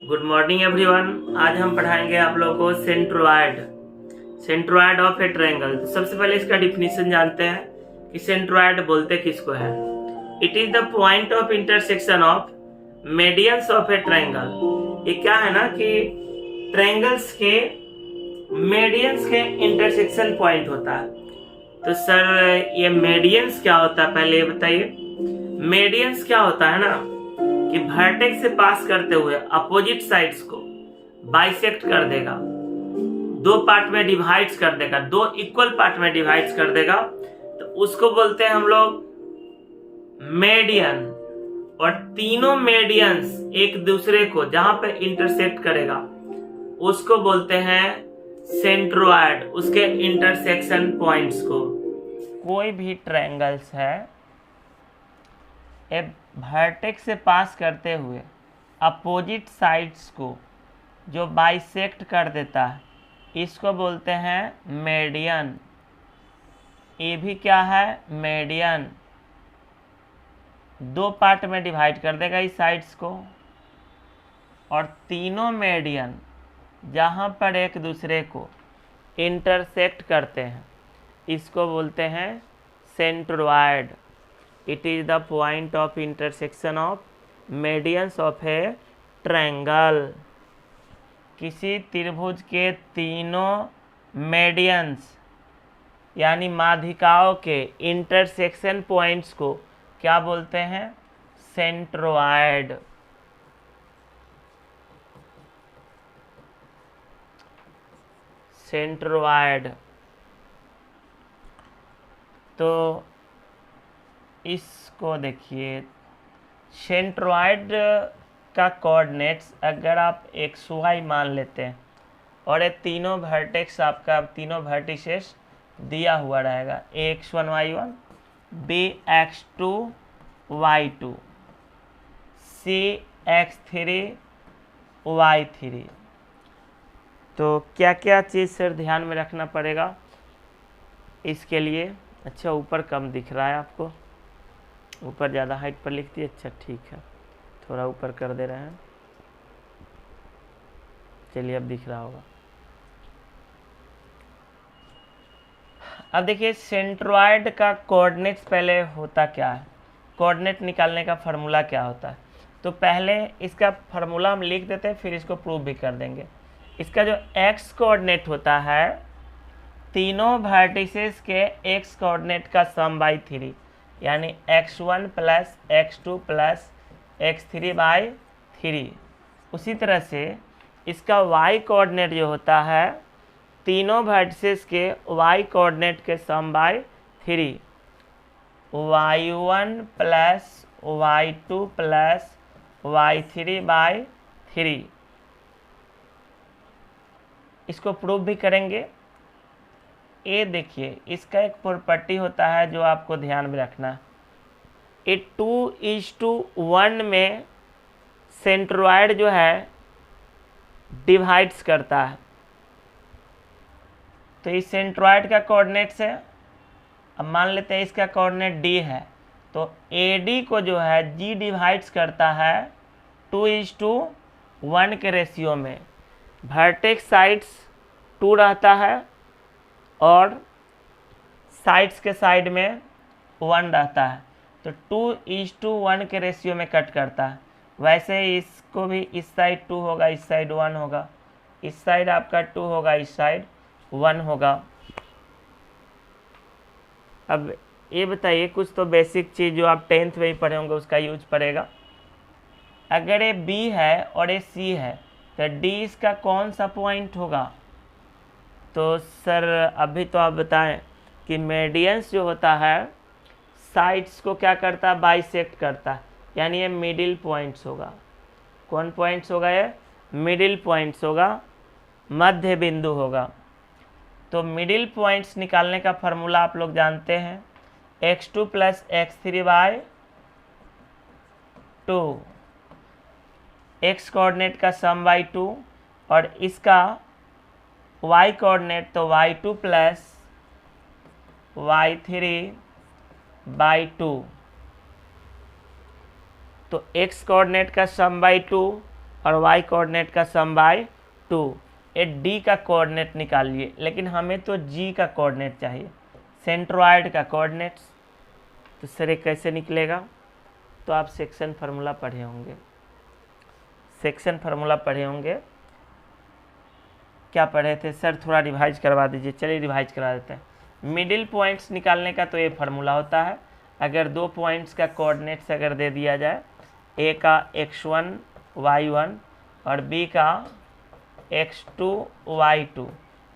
Good morning everyone. आज हम पढ़ाएंगे आप लोगों को सेंट्रोइड ऑफ ए ट्रायंगल। तो सबसे पहले इसका डिफिनीशन जानते हैं कि सेंट्रोइड बोलते किसको है। It is the point of intersection of medians of A triangle. ये क्या है ना कि ट्रायंगल्स के मीडियंस के इंटरसेक्शन पॉइंट होता है। तो सर ये मीडियंस क्या होता है, पहले ये बताइए। मीडियंस क्या होता है ना कि वर्टेक्स से पास करते हुए अपोजिट साइड्स को बाइसेक्ट कर देगा, दो पार्ट में डिवाइड्स कर देगा, दो इक्वल पार्ट में डिवाइड्स कर देगा, तो उसको बोलते हैं हम लोग मेडियन। और तीनों मेडियंस एक दूसरे को जहां पे इंटरसेक्ट करेगा उसको बोलते हैं सेंट्रोइड, उसके इंटरसेक्शन पॉइंट्स को। कोई भी ट्रायंगल्स है ए वर्टेक्स से पास करते हुए अपोजिट साइड्स को जो बाइसेक्ट कर देता है इसको बोलते हैं मेडियन। ये भी क्या है, मेडियन। दो पार्ट में डिवाइड कर देगा इस साइड्स को, और तीनों मेडियन जहाँ पर एक दूसरे को इंटरसेक्ट करते हैं इसको बोलते हैं centroid. It is the point of intersection of medians of a triangle। किसी त्रिभुज के तीनों मेडियंस यानी माध्यिकाओं के इंटरसेक्शन पॉइंट्स को क्या बोलते हैं, सेंट्रोइड। सेंट्रोइड। तो इसको देखिए, सेंट्रोइड का कोऑर्डिनेट्स अगर आप XY मान लेते हैं और ये तीनों वर्टेक्स आपका तीनों वर्टिसेस दिया हुआ रहेगा, Ax1 y1, Bx2 y2, Cx3 y3। तो क्या क्या चीज़ सर ध्यान में रखना पड़ेगा इसके लिए। अच्छा ऊपर कम दिख रहा है आपको, ऊपर ज़्यादा हाइट पर लिख दिए। अच्छा ठीक है, थोड़ा ऊपर कर दे रहे हैं। चलिए अब दिख रहा होगा। अब देखिए सेंट्रोइड का कोऑर्डिनेट्स पहले होता क्या है, कोऑर्डिनेट निकालने का फार्मूला क्या होता है। तो पहले इसका फार्मूला हम लिख देते हैं, फिर इसको प्रूव भी कर देंगे। इसका जो एक्स कोऑर्डिनेट होता है तीनों वर्टिसेस के एक्स कोऑर्डिनेट का सम बाई 3, यानी x1 plus x2 plus x3 by 3। उसी तरह से इसका y कोऑर्डिनेट जो होता है तीनों वर्टिसेस के y कोऑर्डिनेट के sum by 3, y1 plus y2 plus y3 by 3। इसको प्रूव भी करेंगे। ये देखिए इसका एक प्रॉपर्टी होता है जो आपको ध्यान में रखना। ये 2:1 में सेंट्रोइड जो है डिवाइड्स करता है। तो इस सेंट्रोइड का कोऑर्डिनेट्स है, अब मान लेते हैं इसका कोऑर्डिनेट D है, तो AD को जो है G डिवाइड्स करता है 2:1 के रेशियो में। वर्टेक्स साइड्स 2 रहता है और साइड्स के साइड में 1 रहता है, तो 2:1 के रेशियो में कट करता है। वैसे ही इसको भी इस साइड 2 होगा, इस साइड 1 होगा, इस साइड आपका 2 होगा, इस साइड 1 होगा। अब ये बताइए कुछ तो बेसिक चीज़ जो आप 10th में ही पढ़े होंगे उसका यूज पड़ेगा। अगर ये B है और ये C है तो D इसका कौन सा पॉइंट होगा। तो सर अभी तो आप बताएं कि मेडियंस जो होता है साइड्स को क्या करता है, बाइसेक्ट करता है, यानी ये मिडिल पॉइंट्स होगा। कौन पॉइंट्स होगा, ये मिडिल पॉइंट्स होगा, मध्य बिंदु होगा। तो मिडिल पॉइंट्स निकालने का फार्मूला आप लोग जानते हैं, x2 plus x3 by 2, x coordinate का सम बाई 2 और इसका y कोऑर्डिनेट तो y2 प्लस y3 बाई 2। तो x कोऑर्डिनेट का सम बाई 2 और वाई कोऑर्डिनेट का सम बाय 2। ये डी का कोऑर्डिनेट निकालिए, लेकिन हमें तो जी का कोऑर्डिनेट चाहिए, सेंट्रोइड का कोऑर्डिनेट्स। तो सर ये कैसे निकलेगा? तो आप सेक्शन फार्मूला पढ़े होंगे, सेक्शन फार्मूला पढ़े होंगे। क्या पढ़े थे सर? थोड़ा रिवाइज करवा दीजिए। चलिए रिवाइज करा देते हैं। मिडिल पॉइंट्स निकालने का तो ये फार्मूला होता है। अगर दो पॉइंट्स का कोऑर्डिनेट्स अगर दे दिया जाए, ए का x1 y1 और बी का x2 y2,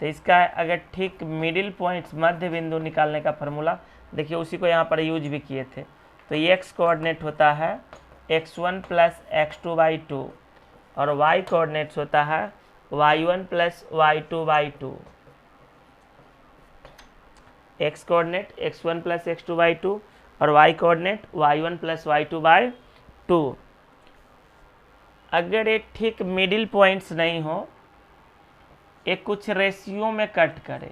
तो इसका अगर ठीक मिडिल पॉइंट्स मध्य बिंदु निकालने का फार्मूला देखिए, उसी को यहाँ पर यूज भी किए थे। तो ये x कोऑर्डिनेट होता है x1 प्लस x2/2 और y कोऑर्डिनेट्स होता है y1 plus y2/2। x coordinate x1 plus x2/2 और y coordinate y1 plus y2/2। अगर ये ठीक मिडिल पॉइंट्स नहीं हो, एक कुछ रेशियो में कट करे,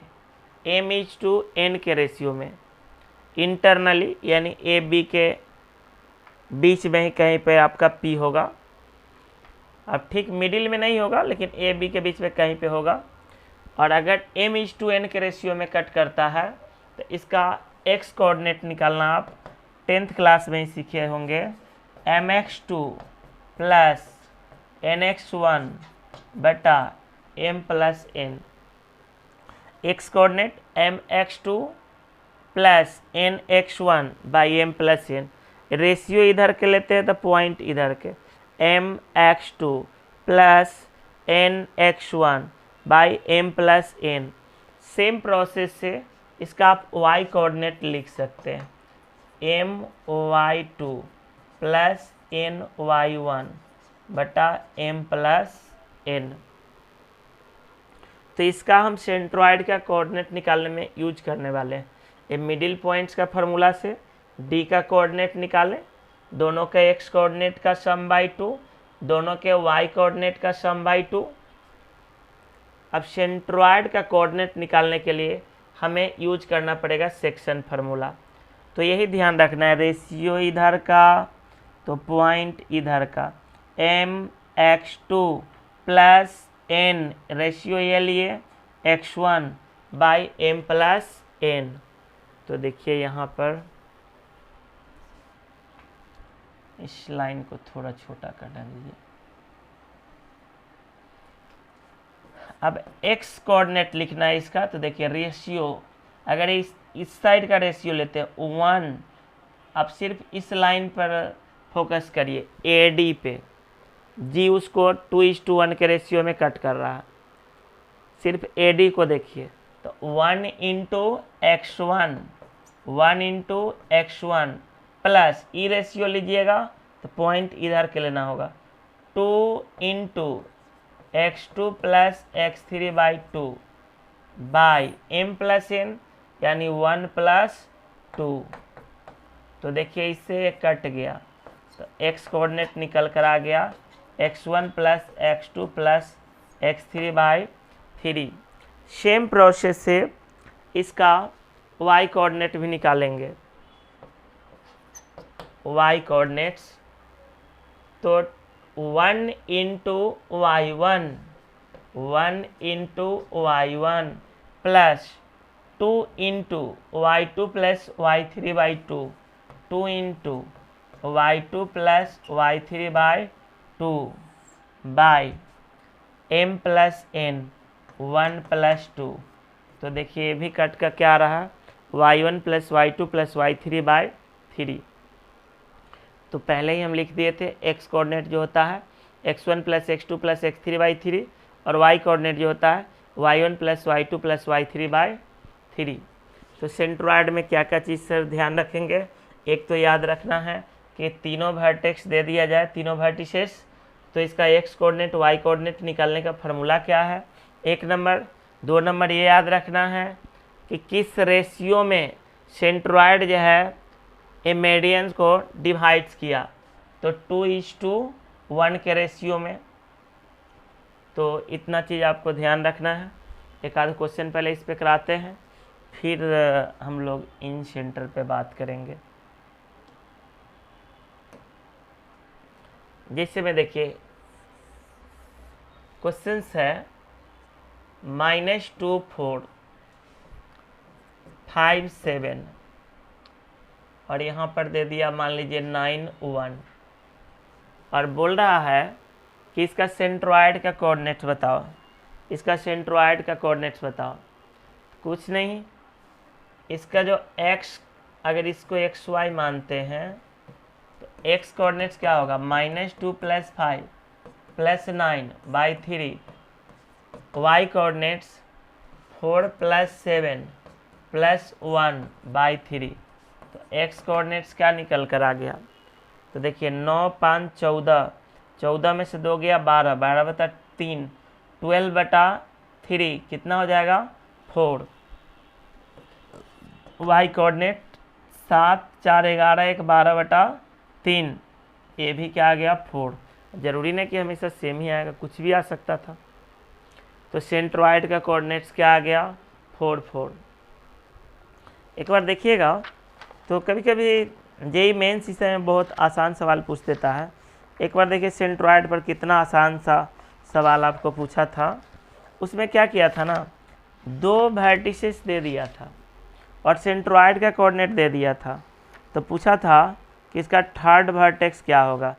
m:n के रेशियो में, इंटरनली यानी ए बी के बीच में ही कहीं पे आपका p होगा। अब ठीक मिडिल में नहीं होगा, लेकिन ए बी के बीच में कहीं पे होगा। और अगर m:n के रेशियो में कट करता है, तो इसका x कोऑर्डिनेट निकालना आप 10th क्लास में ही सीखे होंगे। mx2 प्लस nx1 बटा m plus n। x coordinate mx2 plus nx1 by m plus n। Ratio इधर के लेते हैं तो पॉइंट इधर के, mx2 plus nx1 by m plus n। Same process से इसका आप y कोऑर्डिनेट लिख सकते हैं, my2 प्लस ny1 बटा m प्लस n। तो इसका हम सेंट्रॉइड का कोऑर्डिनेट निकालने में यूज करने वाले हैं। ये मिडिल पॉइंट्स का फार्मूला से d का कोऑर्डिनेट निकालें, दोनों के x कोऑर्डिनेट का सम बाई 2, दोनों के y कोऑर्डिनेट का सम बाई 2। अब सेंट्रॉइड का कोऑर्डिनेट निकालने के लिए हमें यूज करना पड़ेगा सेक्शन फार्मूला। तो यही ध्यान रखना है, रेशियो इधर का तो पॉइंट इधर का, mx2 प्लस n, रेशियो ये लिए x1 by m plus n। तो देखिए यहाँ पर इस लाइन को थोड़ा छोटा कर दीजिए। अब x कोऑर्डिनेट लिखना है इसका, तो देखिए रेशियो, अगर इस साइड का रेशियो लेते हैं 1, अब सिर्फ इस लाइन पर फोकस करिए, AD पे, जी उसको 2:1 के रेशियो में कट कर रहा है, सिर्फ AD को देखिए। तो 1 इंटू x1 प्लस ई रेशियो लीजिएगा तो पॉइंट इधर के लेना होगा, 2 into x2 plus x3/2 by m plus n, यानी 1 प्लस 2। तो देखिए इससे कट गया, तो x कोऑर्डिनेट निकल कर आ गया x1 plus x2 plus x3/3। Same process से इसका y कोऑर्डिनेट भी निकालेंगे। y कोऑर्डिनेट्स तो 1 into y1 plus 2 into y2 plus y3/2, 2 into y2 plus y3/2 by m plus n, 1 plus 2। तो देखिए ये भी कट का क्या रहा, y1 plus y2 plus y3/3। तो पहले ही हम लिख दिए थे x कोऑर्डिनेट जो होता है x1 plus x2 plus x3/3 और y कोऑर्डिनेट जो होता है y1 plus y2 plus y3/3। तो सेंट्रॉइड में क्या क्या चीज़ सर ध्यान रखेंगे? एक तो याद रखना है कि तीनों वर्टेक्स दे दिया जाए, तीनों वर्टिसेस, तो इसका x कोऑर्डिनेट y कोऑर्डिनेट निकालने का फार्मूला क्या है, 1 नंबर। 2 नंबर ये याद रखना है कि किस रेशियो में सेंट्रॉइड जो है ए मीडियंस को डिवाइड्स किया, तो 2:1 के रेशियो में। तो इतना चीज़ आपको ध्यान रखना है। एक आध क्वेश्चन पहले इस पे कराते हैं, फिर हम लोग इन सेंटर पे बात करेंगे। जैसे में देखिए क्वेश्चंस है -2 4 5 7 और यहाँ पर दे दिया मान लीजिए 9 1 और बोल रहा है कि इसका सेंट्रॉइड का कोऑर्डिनेट्स बताओ। इसका सेंट्रॉइड का कोऑर्डिनेट्स बताओ। कुछ नहीं, इसका जो x, अगर इसको xy मानते हैं तो x कोऑर्डिनेट्स क्या होगा, -2 + 5 + 9/3। y coordinates 4 + 7 + 1/3। तो x कोऑर्डिनेट्स क्या निकल कर आ गया, तो देखिए 9 5 14, 14 में से 2 गया 12, 12/3, 12/3 कितना हो जाएगा 4। y कोऑर्डिनेट 7 4 11 1 12/3, ये भी क्या आ गया 4। जरूरी नहीं कि हमेशा सेम ही आएगा, कुछ भी आ सकता था। तो सेंट्रॉइड का कोऑर्डिनेट्स क्या आ गया 4 4। एक बार देखिएगा, तो कभी कभी जेईई मेंस इस में बहुत आसान सवाल पूछ देता है। एक बार देखिए सेंट्रॉइड पर कितना आसान सा सवाल आपको पूछा था। उसमें क्या किया था ना, 2 वर्टिसेस दे दिया था और सेंट्रॉइड का कोऑर्डिनेट दे दिया था। तो पूछा था कि इसका थर्ड वर्टेक्स क्या होगा।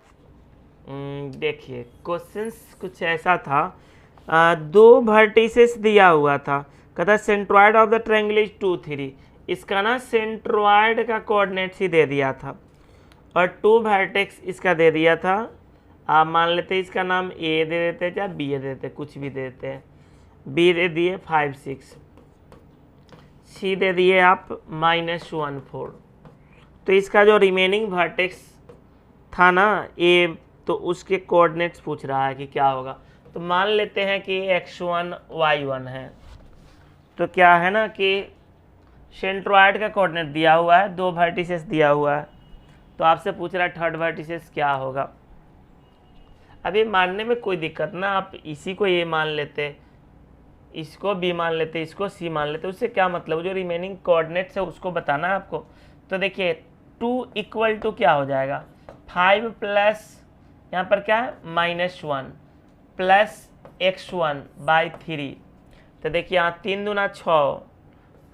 देखिए क्वेश्चंस कुछ ऐसा था, 2 वर्टिसेस दिया हुआ था, कहता centroid of the triangle is 2 3। इसका ना सेंट्रॉइड का कोऑर्डिनेट्स ही दे दिया था और 2 वर्टेक्स इसका दे दिया था। आप मान लेते इसका नाम A दे देते या B दे देते, कुछ भी दे देते हैं। B दे दिए 5 6, C दे दिए आप -1 4। तो इसका जो रिमेनिंग वर्टेक्स था ना A, तो उसके कोऑर्डिनेट्स पूछ रहा है कि क्या होगा। तो मान लेते हैं कि x1 y1 है, तो क्या है ना कि सेंट्रॉइड का कोऑर्डिनेट दिया हुआ है, 2 वर्टिसेस दिया हुआ है, तो आपसे पूछ रहा है थर्ड वर्टिसेस क्या होगा। अब ये मानने में कोई दिक्कत ना, आप इसी को ये मान लेते, इसको B मान लेते, इसको C मान लेते, उससे क्या मतलब, जो रिमेनिंग कोऑर्डिनेट्स है उसको बताना है आपको। तो देखिए 2 = क्या हो जाएगा, 5 प्लस यहाँ पर क्या है -1 प्लस x1/3। तो देखिए यहाँ 3 दूना 6,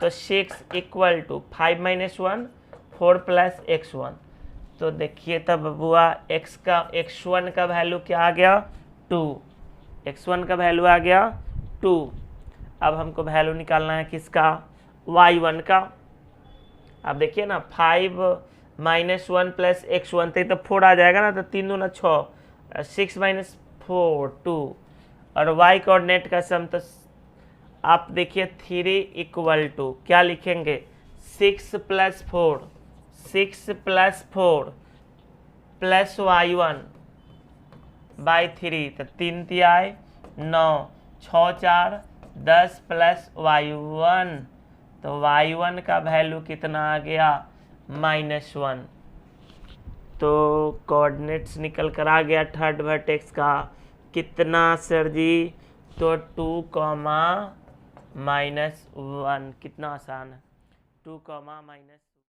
तो 6 = 5 - 1 4 + x1। तो देखिए तब हुआ x1 का वैल्यू क्या आ गया 2, x1 का वैल्यू आ गया 2। अब हमको वैल्यू निकालना है किसका, y1 का। अब देखिए ना 5 - 1 + x1 तो 4 आ जाएगा ना, तो 3 दूना 6, 6 - 4 2, और y कोऑर्डिनेट का सम तो आप देखिए 3 = क्या लिखेंगे 6 + 4 6 + 4 प्लस y1/3, तो 3 तिहाई 9, 6 4 10 प्लस y1, तो y1 का वैल्यू कितना आ गया -1। तो कोऑर्डिनेट्स निकल कर आ गया थर्ड वर्टेक्स का कितना सर जी, तो 2, -1। कितना आसान है, 2,